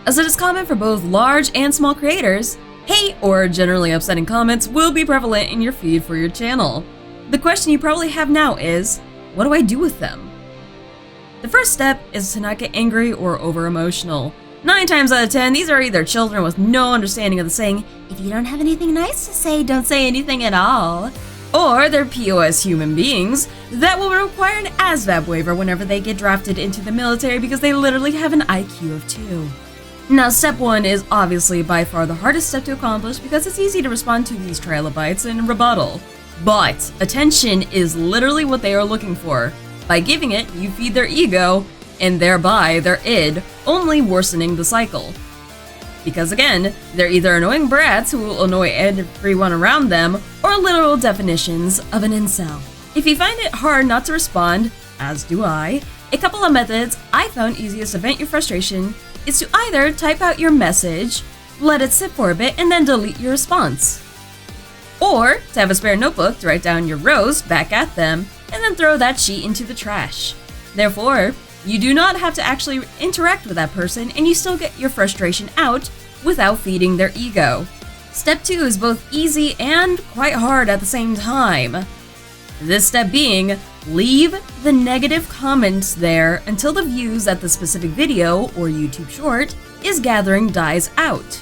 As it is common for both large and small creators, hate or generally upsetting comments will be prevalent in your feed for your channel. The question you probably have now is, what do I do with them? The first step is to not get angry or over-emotional. 9 times out of 10, these are either children with no understanding of the saying, if you don't have anything nice to say, don't say anything at all. Or they're POS human beings that will require an ASVAB waiver whenever they get drafted into the military because they literally have an IQ of 2. Now, step 1 is obviously by far the hardest step to accomplish because it's easy to respond to these trilobites and rebuttal. But attention is literally what they are looking for. By giving it, you feed their ego, and thereby their id, only worsening the cycle. Because again, they're either annoying brats who will annoy everyone around them, or literal definitions of an incel. If you find it hard not to respond, as do I, a couple of methods I found easiest to vent your frustration is to either type out your message, let it sit for a bit, and then delete your response. Or to have a spare notebook to write down your roast back at them, and then throw that sheet into the trash. Therefore, you do not have to actually interact with that person and you still get your frustration out without feeding their ego. Step 2 is both easy and quite hard at the same time. This step being, leave the negative comments there until the views that the specific video or YouTube short is gathering dies out.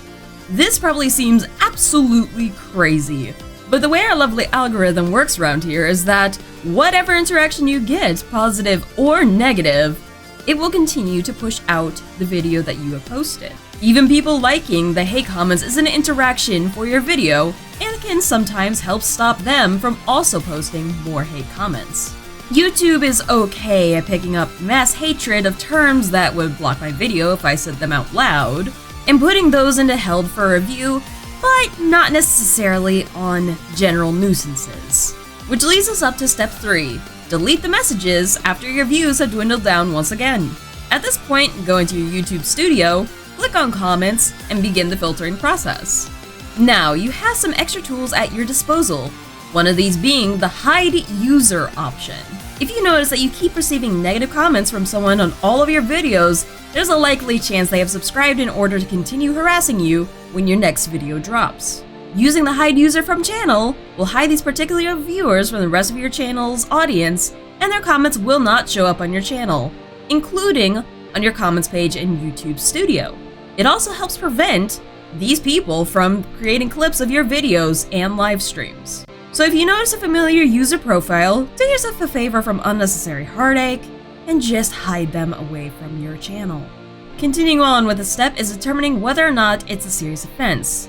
This probably seems absolutely crazy, but the way our lovely algorithm works around here is that whatever interaction you get, positive or negative, it will continue to push out the video that you have posted. Even people liking the hate comments is an interaction for your video and can sometimes help stop them from also posting more hate comments. YouTube is okay at picking up mass hatred of terms that would block my video if I said them out loud, and putting those into held for review, but not necessarily on general nuisances. Which leads us up to step 3. Delete the messages after your views have dwindled down once again. At this point, go into your YouTube studio, click on comments, and begin the filtering process. Now, you have some extra tools at your disposal, one of these being the hide user option. If you notice that you keep receiving negative comments from someone on all of your videos, there's a likely chance they have subscribed in order to continue harassing you when your next video drops. Using the hide user from channel will hide these particular viewers from the rest of your channel's audience, and their comments will not show up on your channel, including on your comments page in YouTube Studio. It also helps prevent these people from creating clips of your videos and live streams. So if you notice a familiar user profile, do yourself a favor from unnecessary heartache and just hide them away from your channel. Continuing on with the step is determining whether or not it's a serious offense.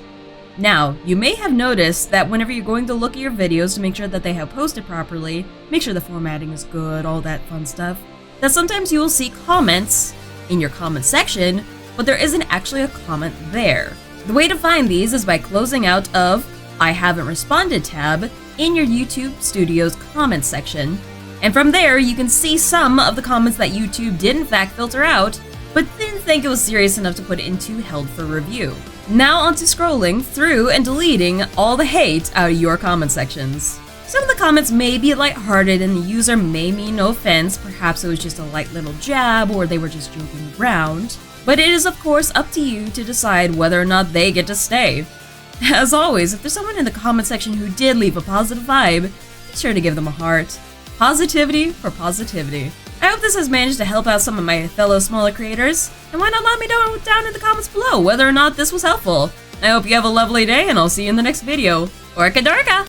Now, you may have noticed that whenever you're going to look at your videos to make sure that they have posted properly, make sure the formatting is good, all that fun stuff, that sometimes you will see comments in your comment section, but there isn't actually a comment there. The way to find these is by closing out of I haven't responded tab in your YouTube Studio's comments section, and from there you can see some of the comments that YouTube did in fact filter out, but didn't think it was serious enough to put into held for review. Now onto scrolling through and deleting all the hate out of your comment sections. Some of the comments may be lighthearted and the user may mean no offense, perhaps it was just a light little jab or they were just joking around, but it is of course up to you to decide whether or not they get to stay. As always, if there's someone in the comment section who did leave a positive vibe, be sure to give them a heart. Positivity for positivity. I hope this has managed to help out some of my fellow smaller creators, and why not let me know down in the comments below whether or not this was helpful. I hope you have a lovely day, and I'll see you in the next video. Orca Dorka!